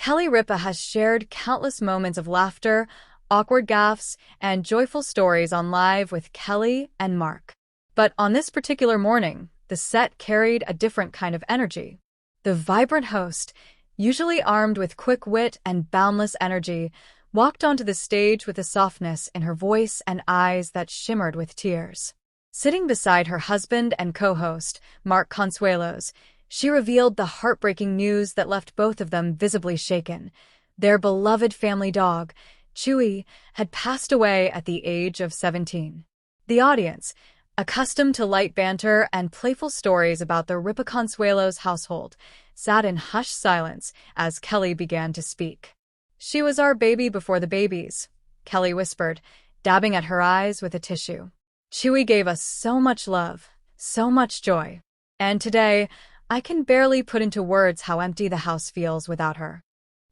Ripa has shared countless moments of laughter, awkward gaffes, and joyful stories on Live with Kelly and Mark. But on this particular morning, the set carried a different kind of energy. The vibrant host, usually armed with quick wit and boundless energy, walked onto the stage with a softness in her voice and eyes that shimmered with tears. Sitting beside her husband and co-host, Mark Consuelos, she revealed the heartbreaking news that left both of them visibly shaken. Their beloved family dog, Chewy, had passed away at the age of 17. The audience, accustomed to light banter and playful stories about the Ripa Consuelos household, sat in hushed silence as Kelly began to speak. "She was our baby before the babies," Kelly whispered, dabbing at her eyes with a tissue. "Chewy gave us so much love, so much joy. And today, I can barely put into words how empty the house feels without her."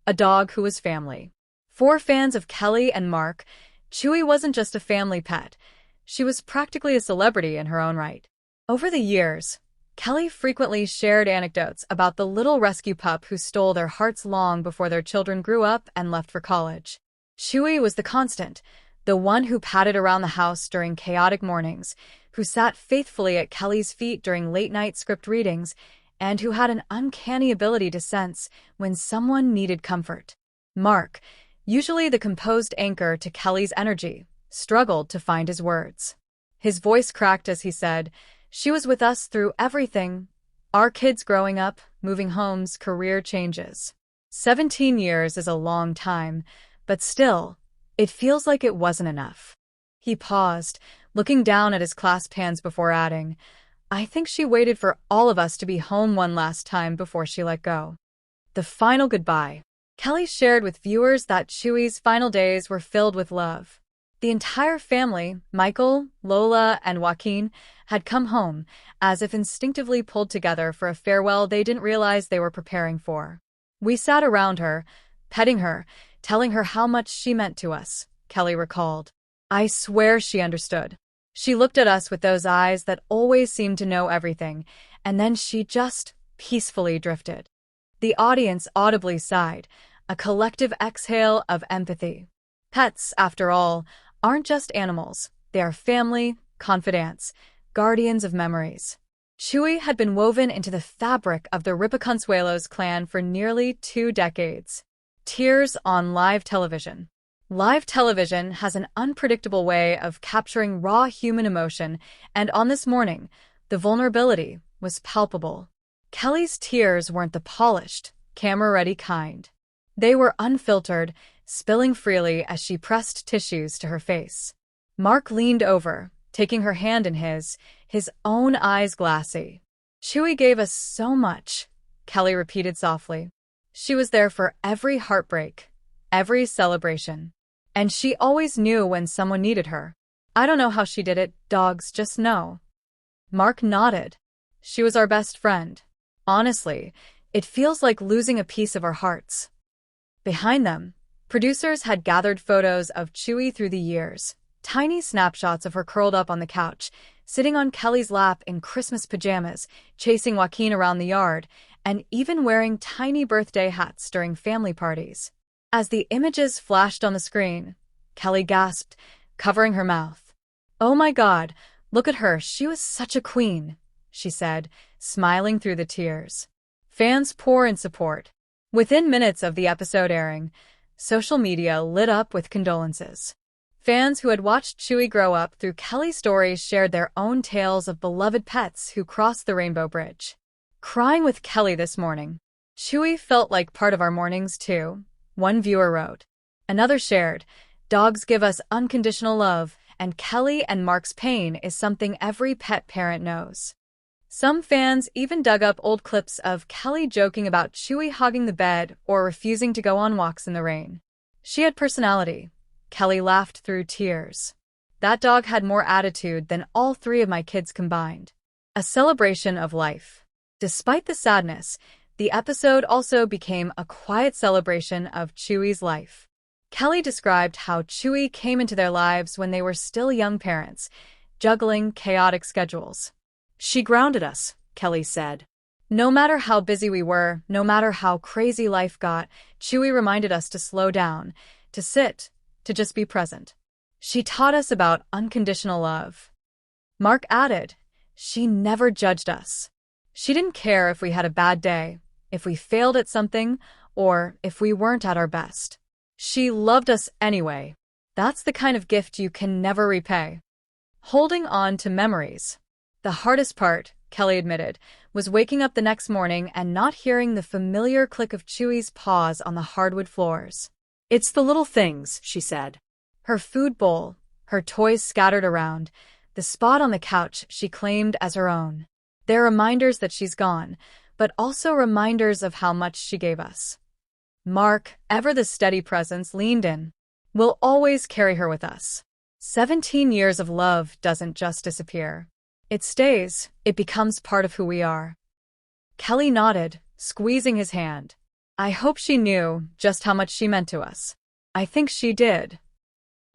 A dog who was family. For fans of Kelly and Mark, Chewy wasn't just a family pet. She was practically a celebrity in her own right. Over the years, Kelly frequently shared anecdotes about the little rescue pup who stole their hearts long before their children grew up and left for college. Chewy was the constant, the one who padded around the house during chaotic mornings, who sat faithfully at Kelly's feet during late-night script readings, and who had an uncanny ability to sense when someone needed comfort. Mark, usually the composed anchor to Kelly's energy, struggled to find his words. His voice cracked as he said, "She was with us through everything. Our kids growing up, moving homes, career changes. 17 years is a long time, but still, it feels like it wasn't enough." He paused, looking down at his clasped hands before adding, "I think she waited for all of us to be home one last time before she let go." The final goodbye. Kelly shared with viewers that Chewy's final days were filled with love. The entire family, Michael, Lola, and Joaquin, had come home, as if instinctively pulled together for a farewell they didn't realize they were preparing for. "We sat around her, petting her, telling her how much she meant to us," Kelly recalled. "I swear she understood. She looked at us with those eyes that always seemed to know everything, and then she just peacefully drifted." The audience audibly sighed, a collective exhale of empathy. Pets, after all, aren't just animals. They are family, confidants, guardians of memories. Chewy had been woven into the fabric of the Ripa Consuelos clan for nearly 2 decades. Tears on live television. Live television has an unpredictable way of capturing raw human emotion, and on this morning, the vulnerability was palpable. Kelly's tears weren't the polished, camera-ready kind. They were unfiltered, spilling freely as she pressed tissues to her face. Mark leaned over, taking her hand in his own eyes glassy. "Chewy gave us so much," Kelly repeated softly. "She was there for every heartbreak, every celebration. And she always knew when someone needed her. I don't know how she did it, dogs just know." Mark nodded. "She was our best friend. Honestly, it feels like losing a piece of our hearts." Behind them, producers had gathered photos of Chewy through the years, tiny snapshots of her curled up on the couch, sitting on Kelly's lap in Christmas pajamas, chasing Joaquin around the yard, and even wearing tiny birthday hats during family parties. As the images flashed on the screen, Kelly gasped, covering her mouth. "Oh my God, look at her, she was such a queen," she said, smiling through the tears. Fans pour in support. Within minutes of the episode airing, social media lit up with condolences. Fans who had watched Chewy grow up through Kelly's stories shared their own tales of beloved pets who crossed the Rainbow Bridge. "Crying with Kelly this morning. Chewy felt like part of our mornings too," one viewer wrote. Another shared, "Dogs give us unconditional love, and Kelly and Mark's pain is something every pet parent knows." Some fans even dug up old clips of Kelly joking about Chewy hogging the bed or refusing to go on walks in the rain. "She had personality," Kelly laughed through tears. "That dog had more attitude than all 3 of my kids combined." A celebration of life. Despite the sadness, the episode also became a quiet celebration of Chewy's life. Kelly described how Chewy came into their lives when they were still young parents, juggling chaotic schedules. "She grounded us," Kelly said. No matter how busy we were, no matter how crazy life got, Chewy reminded us to slow down, to sit, to just be present. She taught us about unconditional love. Mark added, she never judged us. She didn't care if we had a bad day, if we failed at something, or if we weren't at our best. She loved us anyway. That's the kind of gift you can never repay. Holding on to memories. The hardest part, Kelly admitted, was waking up the next morning and not hearing the familiar click of Chewy's paws on the hardwood floors. It's the little things, she said. Her food bowl, her toys scattered around, the spot on the couch she claimed as her own. They're reminders that she's gone, but also reminders of how much she gave us. Mark, ever the steady presence, leaned in. We'll always carry her with us. 17 years of love doesn't just disappear. It stays, it becomes part of who we are. Kelly nodded, squeezing his hand. I hope she knew just how much she meant to us. I think she did.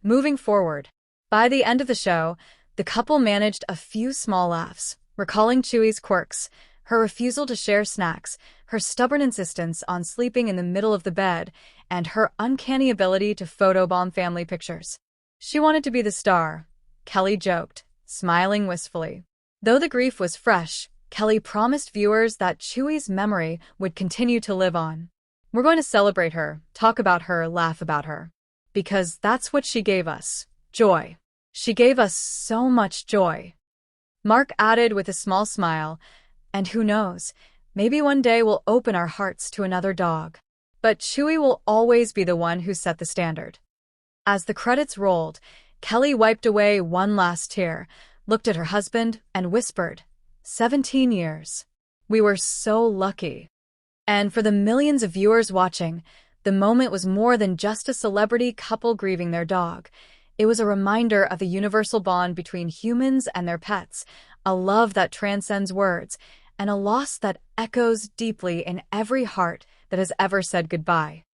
Moving forward. By the end of the show, the couple managed a few small laughs, recalling Chewy's quirks, her refusal to share snacks, her stubborn insistence on sleeping in the middle of the bed, and her uncanny ability to photobomb family pictures. She wanted to be the star, Kelly joked, smiling wistfully. Though the grief was fresh, Kelly promised viewers that Chewy's memory would continue to live on. We're going to celebrate her, talk about her, laugh about her. Because that's what she gave us, joy. She gave us so much joy. Mark added with a small smile, and who knows, maybe one day we'll open our hearts to another dog. But Chewy will always be the one who set the standard. As the credits rolled, Kelly wiped away one last tear, looked at her husband, and whispered, 17 years. We were so lucky. And for the millions of viewers watching, the moment was more than just a celebrity couple grieving their dog. It was a reminder of the universal bond between humans and their pets, a love that transcends words, and a loss that echoes deeply in every heart that has ever said goodbye.